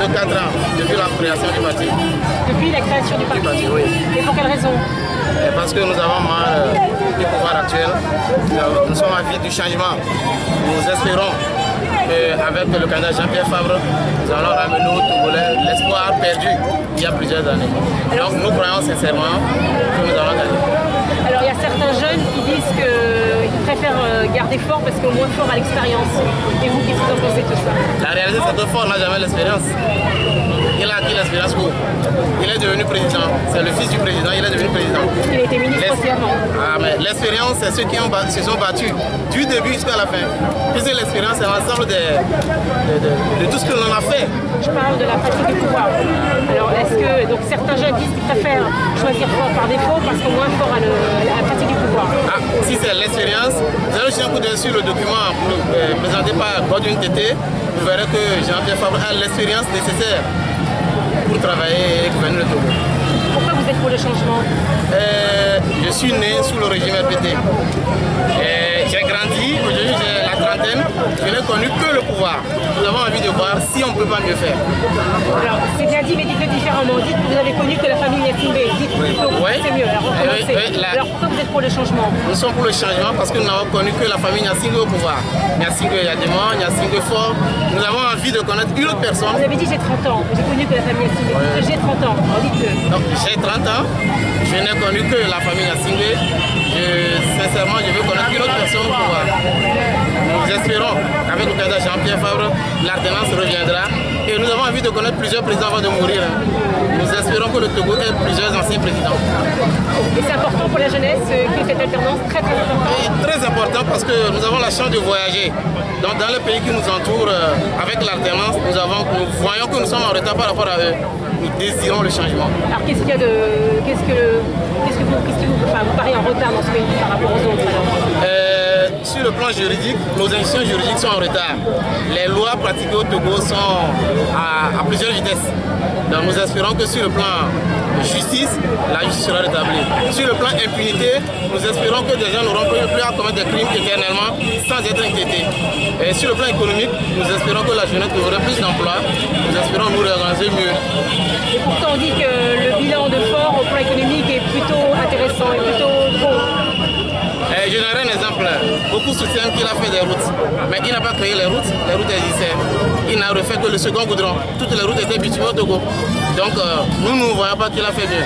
de 4 ans depuis la création du parti. Depuis la création du parti, oui. Et pour quelle raison? Parce que nous avons marre du pouvoir actuel. Nous sommes avides du changement. Nous espérons qu'avec le candidat Jean-Pierre Fabre, nous allons ramener au Togolais l'espoir perdu il y a plusieurs années. Donc nous croyons sincèrement que nous allons gagner. Alors il y a certains jeunes qui disent qu'ils préfèrent garder fort parce qu'au moins fort a l'expérience. Et vous, qu'est-ce que vous en pensez de tout ça? La réalité, c'est que Fort n'a jamais l'expérience. Il a acquis l'expérience où il est devenu président. C'est le fils du président, il est devenu président. Il a été ministre aussi avant. Ah, mais l'expérience, c'est ceux qui se sont battus du début jusqu'à la fin. Puisque l'expérience, c'est l'ensemble de tout ce que l'on a fait. Je parle de la pratique du pouvoir. Alors, est-ce que donc, certains jeunes disent qu'ils préfèrent choisir Fort par défaut parce qu'au moins Fort a la pratique du pouvoir? Ah, si c'est l'expérience, vous allez jeter un coup d'œil sur le document présenté par Godwin Tété. Vous verrez que Jean-Pierre Fabre a l'expérience nécessaire pour travailler et gouverner le Togo. Pourquoi vous êtes pour le changement? Je suis né sous le régime RPT. J'ai grandi, aujourd'hui j'ai la trentaine, je n'ai connu que le pouvoir. Nous avons envie de voir si on ne peut pas mieux faire. Alors, c'est bien dit, mais dites-le différemment. Dites que vous avez connu que la famille Niassingbe. Dites plutôt que c'est mieux. Alors, pourquoi vous êtes pour le changement? Nous sommes pour le changement parce que nous n'avons connu que la famille Niassingbe au pouvoir. Niassingbe Yadema, Niassingbe Fort. Nous avons envie de connaître une autre personne. Vous avez dit j'ai 30 ans, j'ai connu que la famille Niassingbe. J'ai 30 ans, alors dites-le. Donc, j'ai 30 ans, je n'ai connu que la famille Niassingbe. Sincèrement, je veux connaître une autre personne au pouvoir. Nous espérons qu'avec le candidat Jean-Pierre Fabre, l'alternance reviendra. Et nous avons envie de connaître plusieurs présidents avant de mourir. Nous espérons que le Togo ait plusieurs anciens présidents. Et c'est important pour la jeunesse qu'il y ait cette alternance, très important. Et très important parce que nous avons la chance de voyager. Donc dans les pays qui nous entourent, avec l'alternance, nous voyons que nous sommes en retard par rapport à eux. Nous désirons le changement. Alors qu'est-ce qu'il y a de... vous paraît en retard dans ce pays par rapport aux autres alors? Sur le plan juridique, nos institutions juridiques sont en retard. Les lois pratiquées au Togo sont à plusieurs vitesses. Donc nous espérons que sur le plan justice, la justice sera rétablie. Sur le plan impunité, nous espérons que des gens n'auront plus à commettre des crimes éternellement sans être inquiétés. Et sur le plan économique, nous espérons que la jeunesse aurait plus d'emplois. Nous espérons nous réorganiser mieux. Et pourtant on dit que le bilan de Fort au plan économique est plutôt intéressant et plutôt bon. Je donnerai un exemple. Beaucoup soutiennent qu'il a fait des routes, mais il n'a pas créé les routes existaient. Il n'a refait que le second goudron. Toutes les routes étaient bitumées au Togo. Donc nous ne voyons pas qu'il a fait bien.